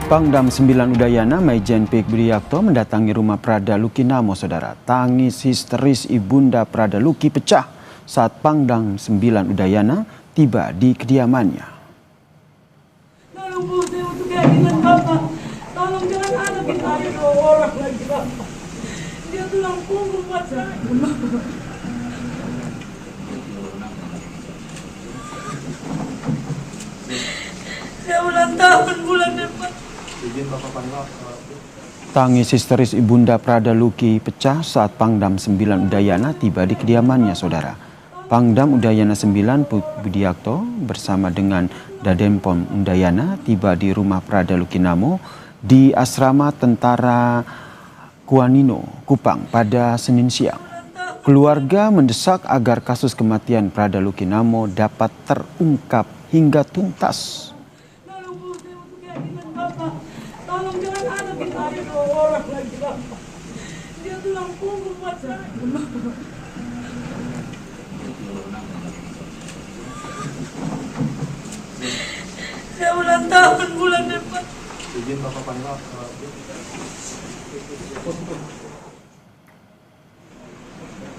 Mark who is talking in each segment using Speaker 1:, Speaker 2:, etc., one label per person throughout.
Speaker 1: Pangdam 9 Udayana Maijen Pik Budiyakto mendatangi rumah Prada Luki Namo, saudara. Tangis histeris Ibunda Prada Luki pecah saat Pangdam 9 Udayana tiba di kediamannya.
Speaker 2: Tolong Bu, saya butuh keadilan Bapak. Tolong jangan anak kita ada 2 orang lagi Bapak. Dia tulang punggung buat saya. Saya ulang tahun bulan depan.
Speaker 1: Tangis histeris Ibunda Prada Luki pecah saat Pangdam 9 Udayana tiba di kediamannya, saudara. Pangdam Udayana 9 Budiyakto bersama dengan Dadempom Udayana tiba di rumah Prada Luki Namo di Asrama Tentara Kuanino, Kupang pada Senin siang. Keluarga mendesak agar kasus kematian Prada Luki Namo dapat terungkap hingga tuntas.
Speaker 2: Tolong Bu, saya butuh keadilan Bapak. Tolong jangan anak kita ada 2 orang lagi Bapak. Dia tulang punggung buat saya. Saya ulang tahun bulan depan.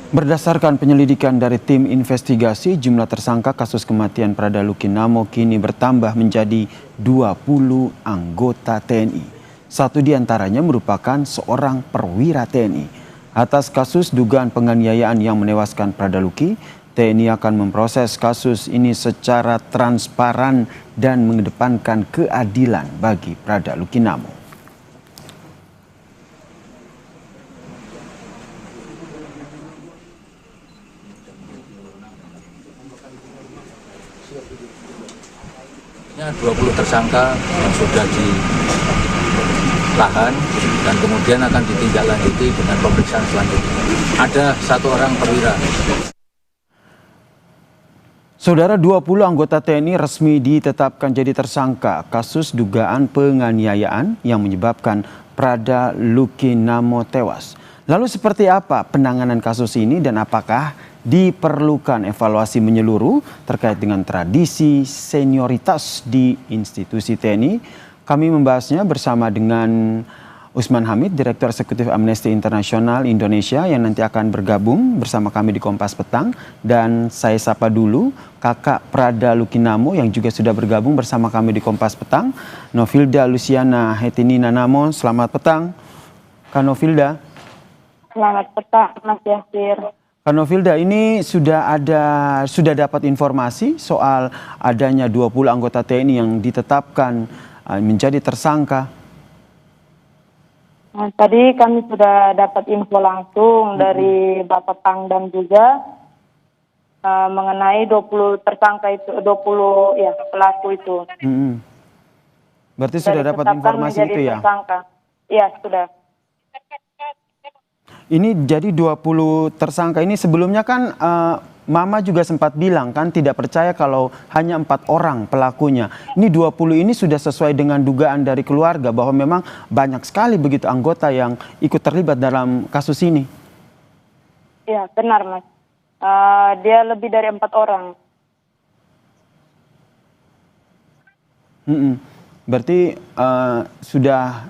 Speaker 1: Berdasarkan penyelidikan dari tim investigasi, jumlah tersangka kasus kematian Prada Luki Namo kini bertambah menjadi 20 anggota TNI. Satu di antaranya merupakan seorang perwira TNI. Atas kasus dugaan penganiayaan yang menewaskan Prada Luki, TNI akan memproses kasus ini secara transparan dan mengedepankan keadilan bagi Prada Luki Namo.
Speaker 3: Ya, 20 tersangka yang sudah ditahan dan kemudian akan ditindaklanjuti dengan pemeriksaan selanjutnya. Ada 1 orang perwira.
Speaker 1: Saudara, 20 anggota TNI resmi ditetapkan jadi tersangka kasus dugaan penganiayaan yang menyebabkan Prada Luki Namo tewas. Lalu seperti apa penanganan kasus ini dan apakah diperlukan evaluasi menyeluruh terkait dengan tradisi senioritas di institusi TNI? Kami membahasnya bersama dengan Usman Hamid, Direktur Eksekutif Amnesty International Indonesia yang nanti akan bergabung bersama kami di Kompas Petang. Dan saya sapa dulu kakak Prada Luki Namo yang juga sudah bergabung bersama kami di Kompas Petang, Novilda Luciana Hetinina Namo. Selamat petang, Kak Novilda.
Speaker 4: Selamat petang, Mas Yasir.
Speaker 1: Kak Novilda, ini sudah dapat informasi soal adanya 20 anggota TNI yang ditetapkan menjadi tersangka.
Speaker 4: Nah, tadi kami sudah dapat info langsung dari Bapak Pangdam juga mengenai 20 tersangka itu, 20 ya pelaku itu.
Speaker 1: Berarti sudah dapat informasi itu ya?
Speaker 4: Tersangka. Iya, sudah.
Speaker 1: Ini jadi 20 tersangka ini sebelumnya kan Mama juga sempat bilang kan tidak percaya kalau hanya 4 orang pelakunya. Ini 20 ini sudah sesuai dengan dugaan dari keluarga bahwa memang banyak sekali begitu anggota yang ikut terlibat dalam kasus ini.
Speaker 4: Iya, benar Mas. Dia lebih dari 4 orang.
Speaker 1: Berarti sudah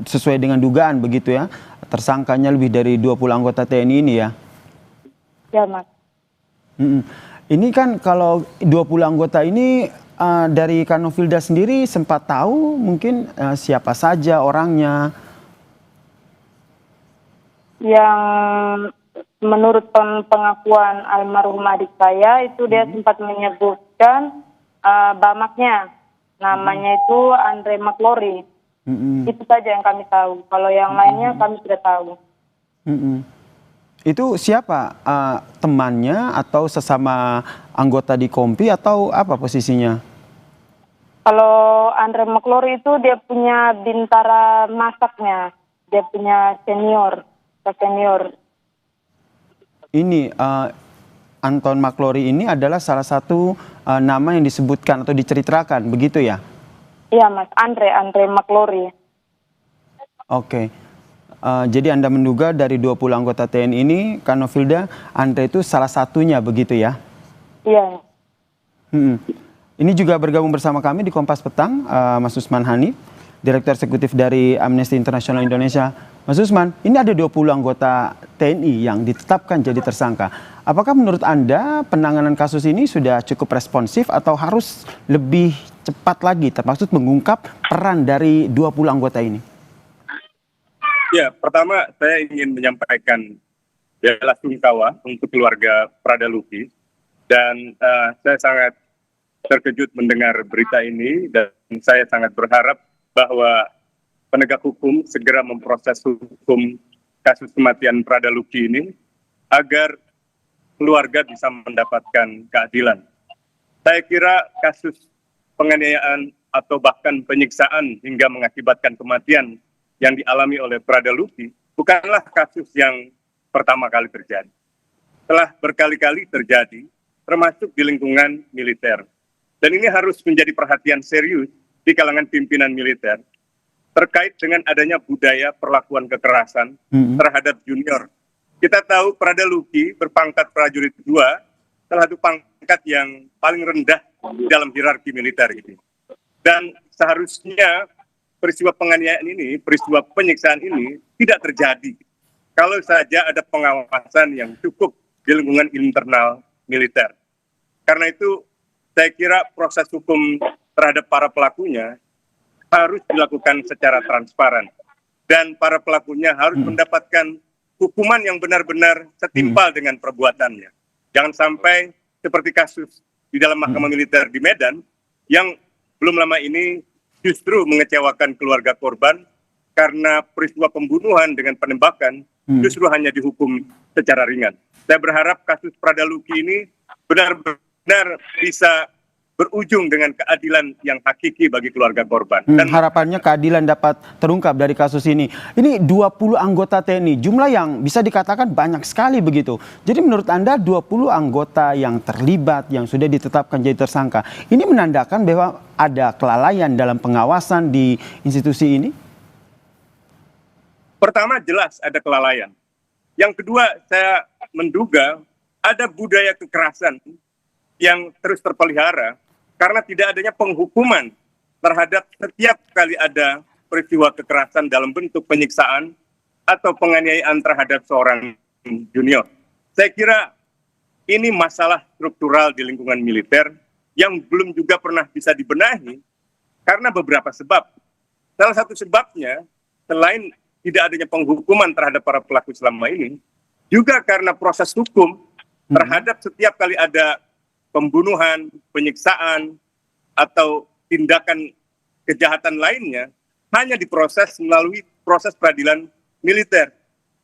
Speaker 1: sesuai dengan dugaan begitu ya? Tersangkanya lebih dari 20 anggota TNI ini ya?
Speaker 4: Ya Mas.
Speaker 1: Ini kan kalau 20 anggota ini dari Kak Novilda sendiri sempat tahu mungkin siapa saja orangnya?
Speaker 4: Yang menurut pengakuan almarhum adik saya itu dia sempat menyebutkan bamaknya. Namanya itu Andre McLaury. Itu saja yang kami tahu. Kalau yang lainnya kami sudah tahu.
Speaker 1: Itu siapa? Temannya atau sesama anggota di Kompi atau apa posisinya?
Speaker 4: Kalau Andre McLaury itu dia punya bintara masaknya. Dia punya senior.
Speaker 1: Ini Anton McLaury ini adalah salah satu nama yang disebutkan atau diceritakan, begitu ya?
Speaker 4: Iya Mas, Andre McLaury.
Speaker 1: Oke. Jadi Anda menduga dari 20 anggota TNI ini, Kak Novilda, Andre itu salah satunya begitu ya?
Speaker 4: Iya.
Speaker 1: Ini juga bergabung bersama kami di Kompas Petang, Mas Usman Hanif. Direktur Eksekutif dari Amnesty International Indonesia. Mas Usman, ini ada 20 anggota TNI yang ditetapkan jadi tersangka. Apakah menurut Anda penanganan kasus ini sudah cukup responsif atau harus lebih cepat lagi, termasuk mengungkap peran dari 20 anggota ini?
Speaker 5: Ya, pertama saya ingin menyampaikan bela sungkawa untuk keluarga Prada Luki, dan saya sangat terkejut mendengar berita ini, dan saya sangat berharap bahwa penegak hukum segera memproses hukum kasus kematian Prada Luki ini agar keluarga bisa mendapatkan keadilan. Saya kira kasus penganiayaan atau bahkan penyiksaan hingga mengakibatkan kematian yang dialami oleh Prada Luki bukanlah kasus yang pertama kali terjadi. Telah berkali-kali terjadi, termasuk di lingkungan militer. Dan ini harus menjadi perhatian serius di kalangan pimpinan militer terkait dengan adanya budaya perlakuan kekerasan terhadap junior. Kita tahu Prada Luki berpangkat prajurit 2, salah satu pangkat yang paling rendah dalam hierarki militer ini. Dan seharusnya peristiwa penganiayaan ini, peristiwa penyiksaan ini tidak terjadi kalau saja ada pengawasan yang cukup di lingkungan internal militer. Karena itu saya kira proses hukum terhadap para pelakunya harus dilakukan secara transparan. Dan para pelakunya harus mendapatkan hukuman yang benar-benar setimpal dengan perbuatannya. Jangan sampai seperti kasus di dalam mahkamah militer di Medan yang belum lama ini justru mengecewakan keluarga korban karena peristiwa pembunuhan dengan penembakan justru hanya dihukum secara ringan. Saya berharap kasus Prada Luki ini benar-benar bisa berujung dengan keadilan yang hakiki bagi keluarga korban.
Speaker 1: Dan harapannya keadilan dapat terungkap dari kasus ini. Ini 20 anggota TNI, jumlah yang bisa dikatakan banyak sekali begitu. Jadi menurut Anda 20 anggota yang terlibat, yang sudah ditetapkan jadi tersangka, ini menandakan bahwa ada kelalaian dalam pengawasan di institusi ini?
Speaker 5: Pertama, jelas ada kelalaian. Yang kedua, saya menduga ada budaya kekerasan yang terus terpelihara karena tidak adanya penghukuman terhadap setiap kali ada peristiwa kekerasan dalam bentuk penyiksaan atau penganiayaan terhadap seorang junior. Saya kira ini masalah struktural di lingkungan militer yang belum juga pernah bisa dibenahi karena beberapa sebab. Salah satu sebabnya, selain tidak adanya penghukuman terhadap para pelaku selama ini, juga karena proses hukum terhadap setiap kali ada pembunuhan, penyiksaan, atau tindakan kejahatan lainnya hanya diproses melalui proses peradilan militer.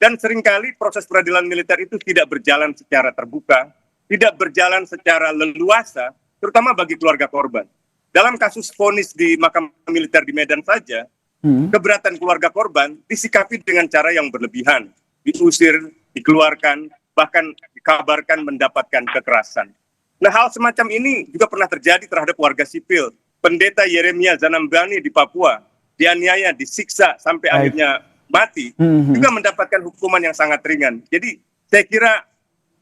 Speaker 5: Dan seringkali proses peradilan militer itu tidak berjalan secara terbuka, tidak berjalan secara leluasa, terutama bagi keluarga korban. Dalam kasus vonis di mahkamah militer di Medan saja, keberatan keluarga korban disikapi dengan cara yang berlebihan, diusir, dikeluarkan, bahkan dikabarkan mendapatkan kekerasan. Nah, hal semacam ini juga pernah terjadi terhadap warga sipil. Pendeta Yeremia Zanambani di Papua dianiaya, disiksa sampai akhirnya mati, juga mendapatkan hukuman yang sangat ringan. Jadi saya kira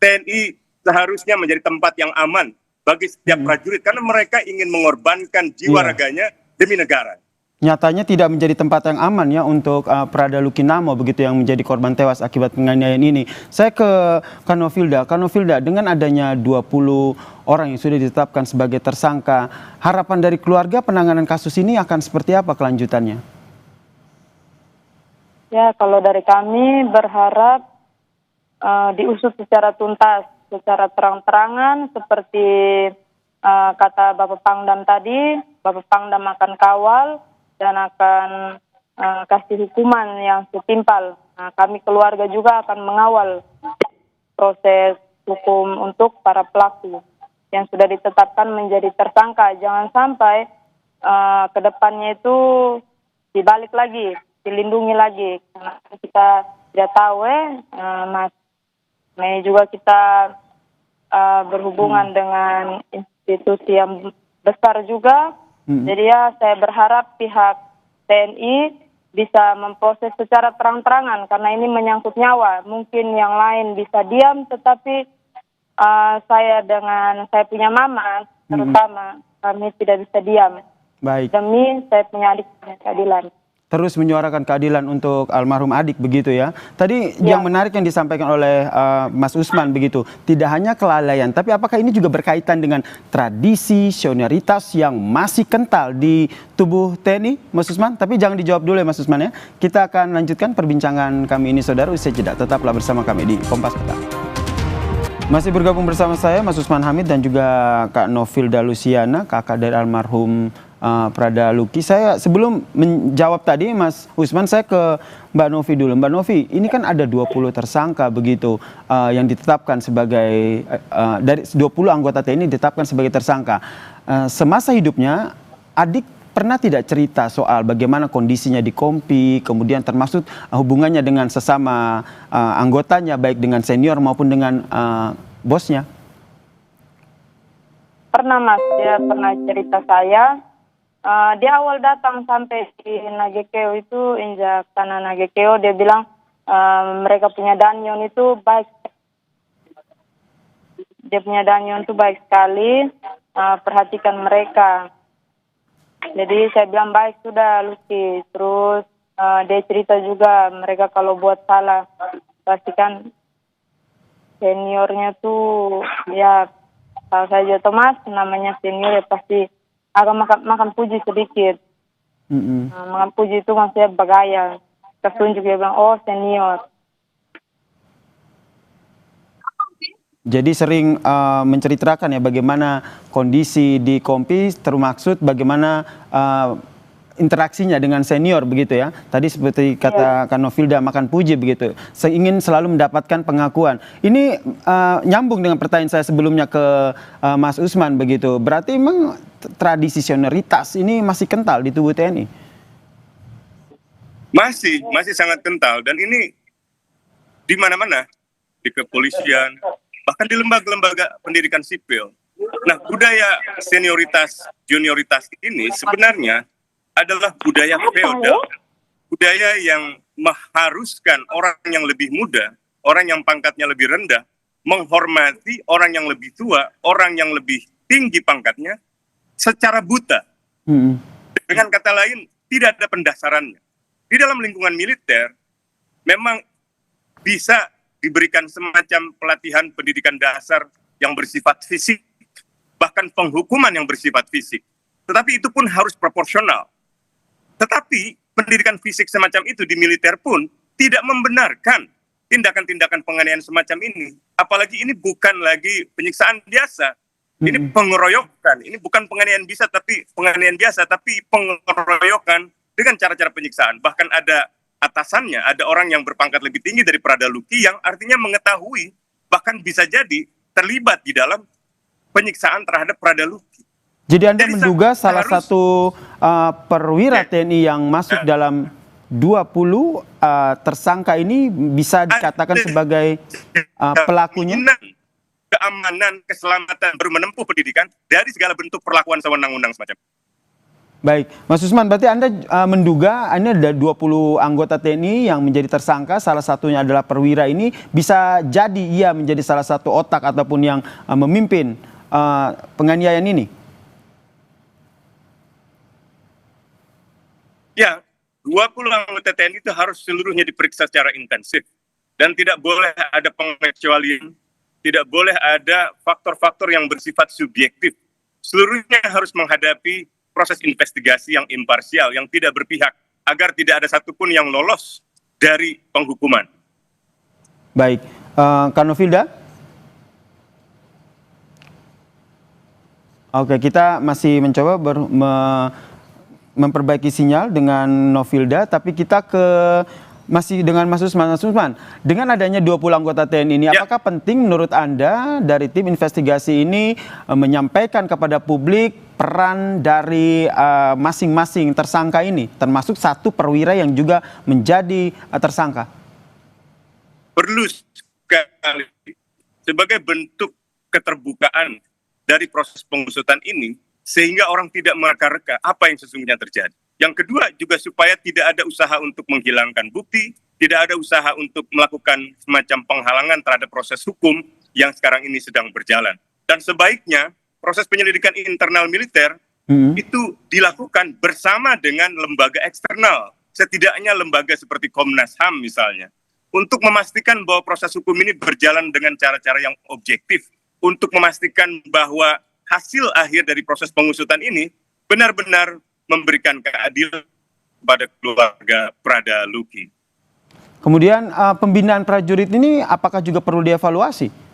Speaker 5: TNI seharusnya menjadi tempat yang aman bagi setiap prajurit karena mereka ingin mengorbankan jiwa raganya demi negara.
Speaker 1: Nyatanya tidak menjadi tempat yang aman ya untuk Prada Luki Namo begitu yang menjadi korban tewas akibat penganiayaan ini. Saya ke Kanofilda. Kanofilda, dengan adanya 20 orang yang sudah ditetapkan sebagai tersangka, harapan dari keluarga penanganan kasus ini akan seperti apa kelanjutannya?
Speaker 4: Ya, kalau dari kami berharap diusut secara tuntas, secara terang-terangan seperti kata Bapak Pangdam tadi. Bapak Pangdam akan kawal dan akan kasih hukuman yang setimpal. Nah, kami keluarga juga akan mengawal proses hukum untuk para pelaku yang sudah ditetapkan menjadi tersangka. Jangan sampai ke depannya itu dibalik lagi, dilindungi lagi. Karena kita tidak tahu Mas, ini juga kita berhubungan dengan institusi yang besar juga. Jadi ya saya berharap pihak TNI bisa memproses secara terang-terangan karena ini menyangkut nyawa. Mungkin yang lain bisa diam, tetapi saya punya mama terutama kami tidak bisa diam.
Speaker 1: Baik.
Speaker 4: demi saya punya adik punya keadilan.
Speaker 1: Terus menyuarakan keadilan untuk almarhum adik begitu ya. Tadi
Speaker 4: Ya.
Speaker 1: yang menarik yang disampaikan oleh Mas Usman begitu, tidak hanya kelalaian, tapi apakah ini juga berkaitan dengan tradisi senioritas yang masih kental di tubuh TNI, Mas Usman? Tapi jangan dijawab dulu ya Mas Usman ya. Kita akan lanjutkan perbincangan kami ini saudara usai jeda. Tetaplah bersama kami di Kompas Petang. Masih bergabung bersama saya Mas Usman Hamid dan juga Kak Novilda Luciana, kakak dari almarhum Prada Luki. Saya sebelum menjawab tadi Mas Usman, saya ke Mbak Novi dulu. Mbak Novi, ini kan ada 20 tersangka begitu yang ditetapkan sebagai dari 20 anggota TNI ditetapkan sebagai tersangka. Semasa hidupnya adik pernah tidak cerita soal bagaimana kondisinya di Kompi, kemudian termasuk hubungannya dengan sesama anggotanya, baik dengan senior maupun dengan bosnya?
Speaker 4: Pernah Mas, dia pernah cerita saya. Dia awal datang sampai di Nagekeo itu, injak tanah Nagekeo, dia bilang mereka punya danyon itu baik. Dia punya danyon itu baik sekali, perhatikan mereka. Jadi saya bilang baik sudah Luki. Terus dia cerita juga mereka kalau buat salah, pastikan seniornya tuh ya tahu saja Thomas, namanya senior ya pasti akan makan puji sedikit. Makan puji itu maksudnya bagaya. Ketunjuk dia bilang, oh senior.
Speaker 1: Jadi sering menceritakan ya bagaimana kondisi di Kompi, termaksud bagaimana interaksinya dengan senior begitu ya. Tadi seperti kata Kak Novilda, makan puji begitu. Saya ingin selalu mendapatkan pengakuan. Ini nyambung dengan pertanyaan saya sebelumnya ke Mas Usman begitu. Berarti memang tradisi senioritas ini masih kental di tubuh TNI?
Speaker 5: Masih sangat kental, dan ini di mana-mana, di kepolisian, bahkan di lembaga-lembaga pendidikan sipil. Nah, budaya senioritas, junioritas ini sebenarnya adalah budaya feodal, budaya yang mengharuskan orang yang lebih muda, orang yang pangkatnya lebih rendah, menghormati orang yang lebih tua, orang yang lebih tinggi pangkatnya, secara buta. Dengan kata lain, tidak ada pendasarannya. Di dalam lingkungan militer, memang bisa diberikan semacam pelatihan pendidikan dasar yang bersifat fisik, bahkan penghukuman yang bersifat fisik. Tetapi itu pun harus proporsional. Tetapi pendidikan fisik semacam itu di militer pun tidak membenarkan tindakan-tindakan penganiayaan semacam ini. Apalagi ini bukan lagi penyiksaan biasa. Ini pengeroyokan. Ini bukan penganiayaan biasa, tapi pengeroyokan dengan cara-cara penyiksaan. Bahkan ada atasannya, ada orang yang berpangkat lebih tinggi dari Prada Luki yang artinya mengetahui, bahkan bisa jadi terlibat di dalam penyiksaan terhadap Prada Luki.
Speaker 1: Jadi Anda menduga salah satu perwira TNI yang masuk dalam 20 tersangka ini bisa dikatakan sebagai pelakunya?
Speaker 5: Keamanan, keselamatan, baru menempuh pendidikan dari segala bentuk perlakuan sewenang-wenang semacam.
Speaker 1: Baik, Mas Usman, berarti Anda menduga ini ada 20 anggota TNI yang menjadi tersangka, salah satunya adalah perwira ini, bisa jadi ia menjadi salah satu otak ataupun yang memimpin penganiayaan ini?
Speaker 5: Ya, 20 anggota TNI itu harus seluruhnya diperiksa secara intensif. Dan tidak boleh ada pengecualian, tidak boleh ada faktor-faktor yang bersifat subjektif. Seluruhnya harus menghadapi proses investigasi yang imparsial, yang tidak berpihak, agar tidak ada satupun yang lolos dari penghukuman.
Speaker 1: Baik, Kak Novilda? Oke, kita masih mencoba memperbaiki sinyal dengan Novilda, tapi kita masih dengan Mas Usman. Mas Usman, dengan adanya 20 anggota TNI ini, apakah penting menurut Anda dari tim investigasi ini menyampaikan kepada publik peran dari masing-masing tersangka ini, termasuk satu perwira yang juga menjadi tersangka?
Speaker 5: Perlu sekali sebagai bentuk keterbukaan dari proses pengusutan ini, sehingga orang tidak mereka-reka apa yang sesungguhnya terjadi. Yang kedua juga supaya tidak ada usaha untuk menghilangkan bukti, tidak ada usaha untuk melakukan semacam penghalangan terhadap proses hukum yang sekarang ini sedang berjalan. Dan sebaiknya proses penyelidikan internal militer itu dilakukan bersama dengan lembaga eksternal, setidaknya lembaga seperti Komnas HAM misalnya, untuk memastikan bahwa proses hukum ini berjalan dengan cara-cara yang objektif, untuk memastikan bahwa hasil akhir dari proses pengusutan ini benar-benar memberikan keadilan pada keluarga Prada Luki.
Speaker 1: Kemudian pembinaan prajurit ini apakah juga perlu dievaluasi?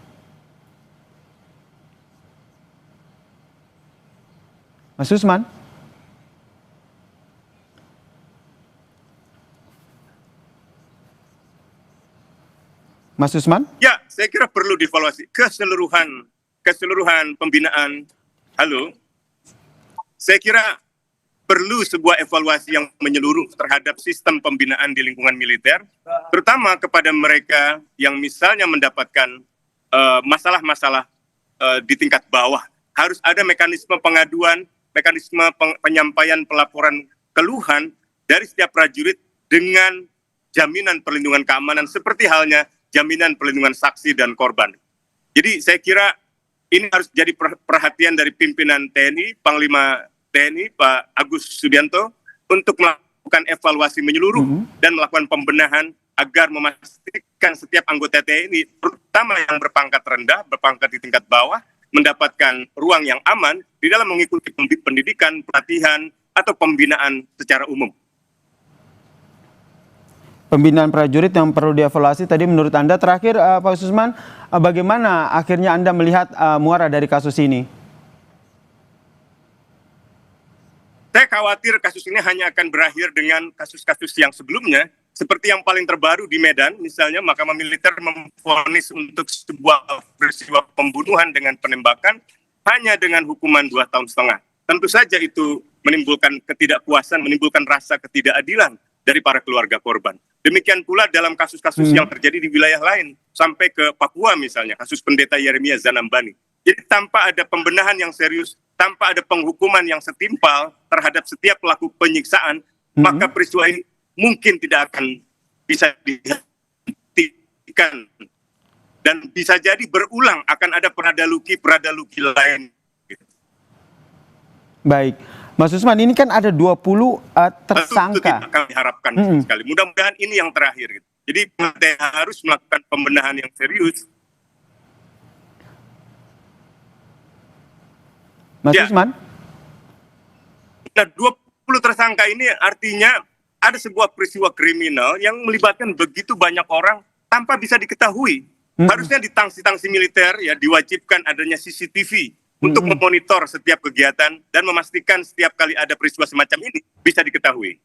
Speaker 1: Mas Usman? Mas Usman?
Speaker 5: Ya, saya kira perlu dievaluasi keseluruhan pembinaan. Halo, saya kira perlu sebuah evaluasi yang menyeluruh terhadap sistem pembinaan di lingkungan militer, terutama kepada mereka yang misalnya mendapatkan masalah-masalah di tingkat bawah. Harus ada mekanisme pengaduan, mekanisme penyampaian pelaporan keluhan dari setiap prajurit dengan jaminan perlindungan keamanan seperti halnya jaminan perlindungan saksi dan korban. Jadi saya kira ini harus jadi perhatian dari pimpinan TNI, Panglima TNI Pak Agus Subianto untuk melakukan evaluasi menyeluruh dan melakukan pembenahan agar memastikan setiap anggota TNI, terutama yang berpangkat rendah, berpangkat di tingkat bawah, mendapatkan ruang yang aman di dalam mengikuti pendidikan, pelatihan, atau pembinaan secara umum.
Speaker 1: Pembinaan prajurit yang perlu dievaluasi tadi menurut Anda. Terakhir Pak Usman, bagaimana akhirnya Anda melihat muara dari kasus ini?
Speaker 5: Saya khawatir kasus ini hanya akan berakhir dengan kasus-kasus yang sebelumnya, seperti yang paling terbaru di Medan, misalnya Mahkamah Militer memvonis untuk sebuah peristiwa pembunuhan dengan penembakan hanya dengan hukuman 2,5 tahun. Tentu saja itu menimbulkan ketidakpuasan, menimbulkan rasa ketidakadilan dari para keluarga korban. Demikian pula dalam kasus-kasus yang terjadi di wilayah lain, sampai ke Papua misalnya, kasus pendeta Yeremia Zanambani. Jadi tanpa ada pembenahan yang serius, tanpa ada penghukuman yang setimpal terhadap setiap pelaku penyiksaan, maka peristiwa ini mungkin tidak akan bisa dihentikan. Dan bisa jadi berulang, akan ada Prada Luki lain.
Speaker 1: Baik, Mas Usman, ini kan ada 20 tersangka.
Speaker 5: Itu tidak kami harapkan sekali. Mudah-mudahan ini yang terakhir. Gitu. Jadi harus melakukan pembenahan yang serius.
Speaker 1: Mas
Speaker 5: Ya.
Speaker 1: Usman?
Speaker 5: Nah, 20 tersangka ini artinya ada sebuah peristiwa kriminal yang melibatkan begitu banyak orang tanpa bisa diketahui. Harusnya di tangsi-tangsi militer ya diwajibkan adanya CCTV untuk memonitor setiap kegiatan dan memastikan setiap kali ada peristiwa semacam ini bisa diketahui.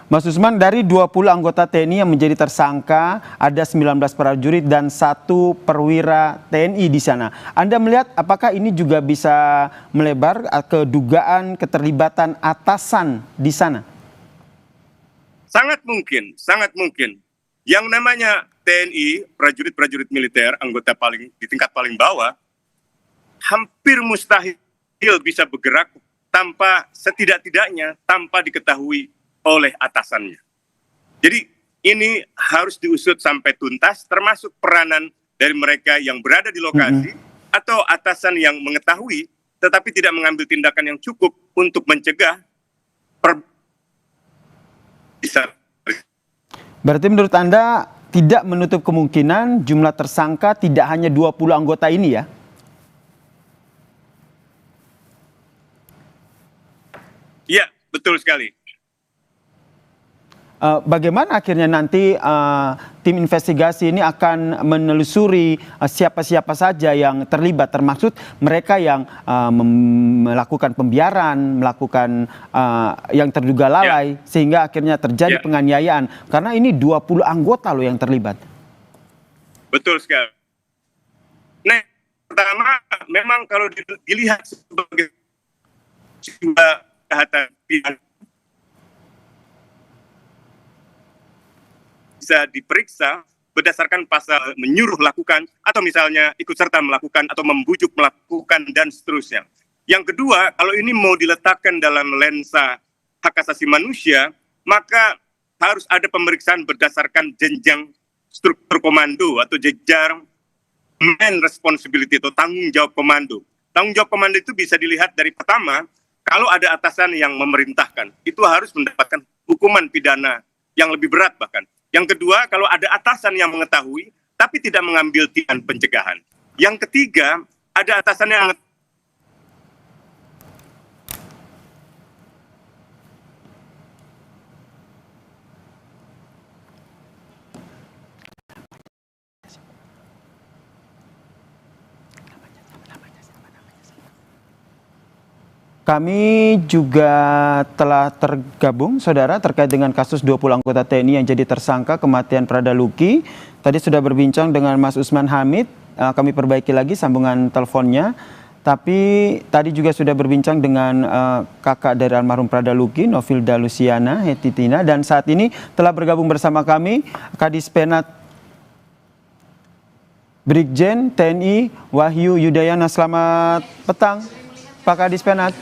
Speaker 1: Mas Usman, dari 20 anggota TNI yang menjadi tersangka, ada 19 prajurit dan 1 perwira TNI di sana. Anda melihat apakah ini juga bisa melebar ke dugaan keterlibatan atasan di sana?
Speaker 5: Sangat mungkin, sangat mungkin. Yang namanya TNI, prajurit-prajurit militer, anggota di tingkat paling bawah, hampir mustahil bisa bergerak setidak-tidaknya tanpa diketahui oleh atasannya. Jadi ini harus diusut sampai tuntas, termasuk peranan dari mereka yang berada di lokasi atau atasan yang mengetahui tetapi tidak mengambil tindakan yang cukup untuk mencegah
Speaker 1: Berarti menurut Anda tidak menutup kemungkinan jumlah tersangka tidak hanya 20 anggota ini ya?
Speaker 5: Iya, betul sekali.
Speaker 1: Bagaimana akhirnya nanti tim investigasi ini akan menelusuri siapa-siapa saja yang terlibat, termasuk mereka yang melakukan pembiaran, melakukan yang terduga lalai, sehingga akhirnya terjadi penganiayaan. Karena ini 20 anggota loh yang terlibat.
Speaker 5: Betul sekali. Nah, pertama memang kalau dilihat sebagai sebuah kejahatan pidana bisa diperiksa berdasarkan pasal menyuruh lakukan atau misalnya ikut serta melakukan atau membujuk melakukan dan seterusnya. Yang kedua, kalau ini mau diletakkan dalam lensa hak asasi manusia, maka harus ada pemeriksaan berdasarkan jenjang struktur komando atau jenjang man responsibility atau tanggung jawab komando. Tanggung jawab komando itu bisa dilihat dari pertama, kalau ada atasan yang memerintahkan, itu harus mendapatkan hukuman pidana yang lebih berat bahkan. Yang kedua, kalau ada atasan yang mengetahui, tapi tidak mengambil tindakan pencegahan. Yang ketiga, ada atasan yang
Speaker 1: Kami juga telah tergabung, saudara, terkait dengan kasus 20 anggota TNI yang jadi tersangka kematian Prada Luki. Tadi sudah berbincang dengan Mas Usman Hamid, kami perbaiki lagi sambungan teleponnya. Tapi tadi juga sudah berbincang dengan kakak dari almarhum Prada Luki, Novilda Luciana Hetitina. Dan saat ini telah bergabung bersama kami, Kadis Penat Brigjen TNI Wahyu Yudayana. Selamat petang, Pak Kadis Penat.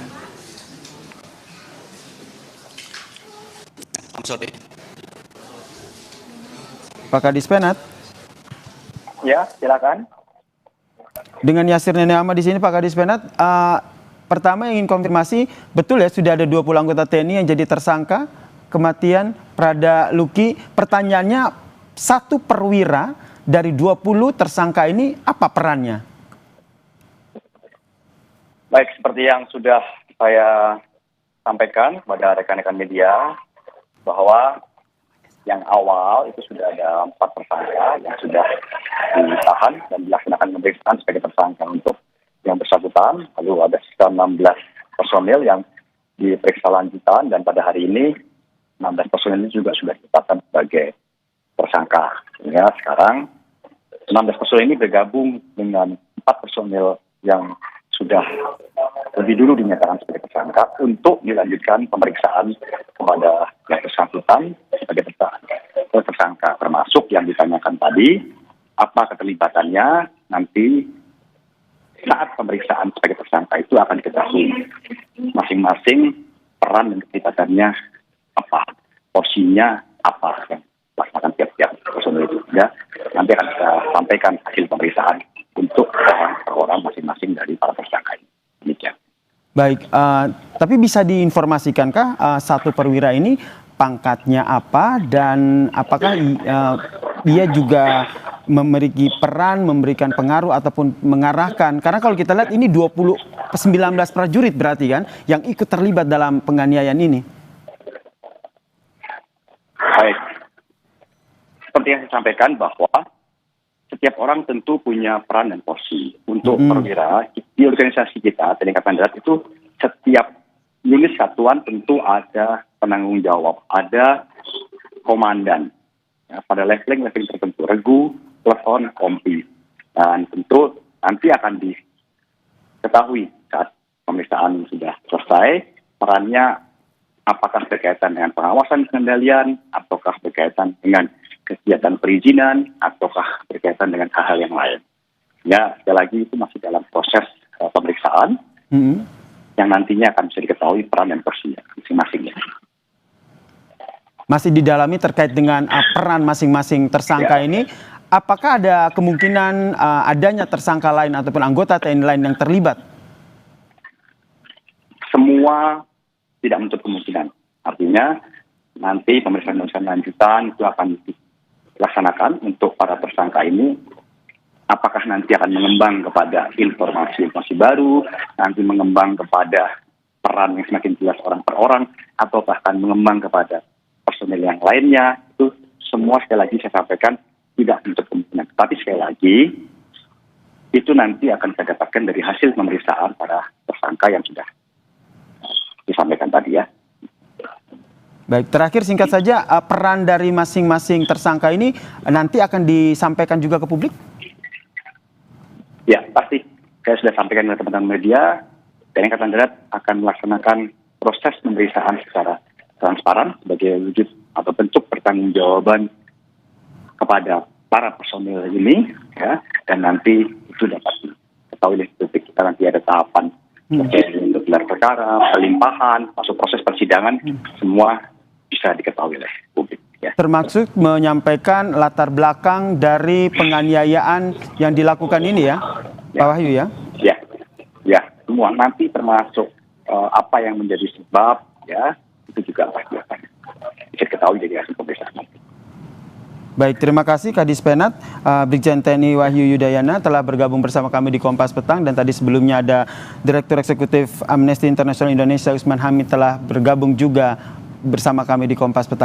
Speaker 1: Pak Kadis Penat.
Speaker 6: Ya, silakan.
Speaker 1: Dengan Yasir Nenek Ahmad di sini, Pak Kadis Penat. Pertama ingin konfirmasi, betul ya sudah ada 20 anggota TNI yang jadi tersangka kematian Prada Luki. Pertanyaannya, satu perwira dari 20 tersangka ini apa perannya?
Speaker 6: Baik, seperti yang sudah saya sampaikan kepada rekan-rekan media, bahwa yang awal itu sudah ada 4 tersangka yang sudah ditahan dan dilaksanakan pemeriksaan sebagai tersangka untuk yang bersangkutan. Lalu ada sekitar 16 personil yang diperiksa lanjutan, dan pada hari ini 16 personil ini juga sudah ditetapkan sebagai tersangka. Sehingga sekarang 16 personil ini bergabung dengan 4 personil yang sudah lebih dulu dinyatakan sebagai tersangka untuk dilanjutkan pemeriksaan kepada yang bersangkutan sebagai tersangka, termasuk yang ditanyakan tadi, apa keterlibatannya. Nanti saat pemeriksaan sebagai tersangka itu akan diketahui masing-masing peran dan keterlibatannya apa, porsinya apa yang dilaksanakan tiap-tiap personil itu. Ya, nanti akan kita sampaikan hasil pemeriksaan untuk orang per orang masing-masing dari para tersangka ini. Demikian.
Speaker 1: Baik, tapi bisa diinformasikankah satu perwira ini pangkatnya apa dan apakah dia juga memiliki peran, memberikan pengaruh ataupun mengarahkan? Karena kalau kita lihat ini 19 prajurit berarti kan yang ikut terlibat dalam penganiayaan ini.
Speaker 6: Baik. Seperti yang saya sampaikan bahwa setiap orang tentu punya peran dan porsi. Untuk perwira di organisasi kita, TNI Angkatan Darat itu setiap unit satuan tentu ada penanggung jawab, ada komandan. Ya, pada leveling tertentu, regu, plafon, kompi. Dan tentu nanti akan diketahui saat pemeriksaan sudah selesai, perannya apakah berkaitan dengan pengawasan pengendalian, ataukah berkaitan dengan kegiatan perizinan, ataukah berkaitan dengan hal-hal yang lain. Ya, sekali lagi itu masih dalam proses pemeriksaan yang nantinya akan bisa diketahui peran dan porsi masing-masing.
Speaker 1: Masih didalami terkait dengan peran masing-masing tersangka ini. Apakah ada kemungkinan adanya tersangka lain ataupun anggota TNI lain yang terlibat?
Speaker 6: Semua tidak menutup kemungkinan. Artinya nanti pemeriksaan lanjutan itu akan dilaksanakan untuk para tersangka ini. Apakah nanti akan mengembang kepada informasi baru, nanti mengembang kepada peran yang semakin jelas orang per orang, atau bahkan mengembang kepada personil yang lainnya. Itu semua sekali lagi saya sampaikan tidak menutup kemungkinan. Tapi sekali lagi itu nanti akan saya dapatkan dari hasil pemeriksaan para tersangka yang sudah disampaikan tadi ya.
Speaker 1: Baik, terakhir singkat saja, peran dari masing-masing tersangka ini nanti akan disampaikan juga ke publik?
Speaker 6: Ya, pasti. Saya sudah sampaikan ke teman-teman media, TNI Angkatan Darat akan melaksanakan proses pemeriksaan secara transparan sebagai wujud atau bentuk pertanggungjawaban kepada para personil ini, ya, dan nanti itu dapat diketahui oleh publik. Kita nanti ada tahapan untuk gelar perkara, pelimpahan, masuk proses persidangan, semua bisa diketahui oleh publik. Ya.
Speaker 1: Termasuk menyampaikan latar belakang dari penganiayaan yang dilakukan ini ya, Pak Wahyu ya?
Speaker 6: Ya, semua nanti termasuk apa yang menjadi sebab, ya, itu juga pasti akan bisa ketahui dari hasil pemeriksaan nanti.
Speaker 1: Baik, terima kasih Kadis Penat, Brigjen TNI Wahyu Yudayana telah bergabung bersama kami di Kompas Petang, dan tadi sebelumnya ada Direktur Eksekutif Amnesty International Indonesia Usman Hamid telah bergabung juga bersama kami di Kompas Petang.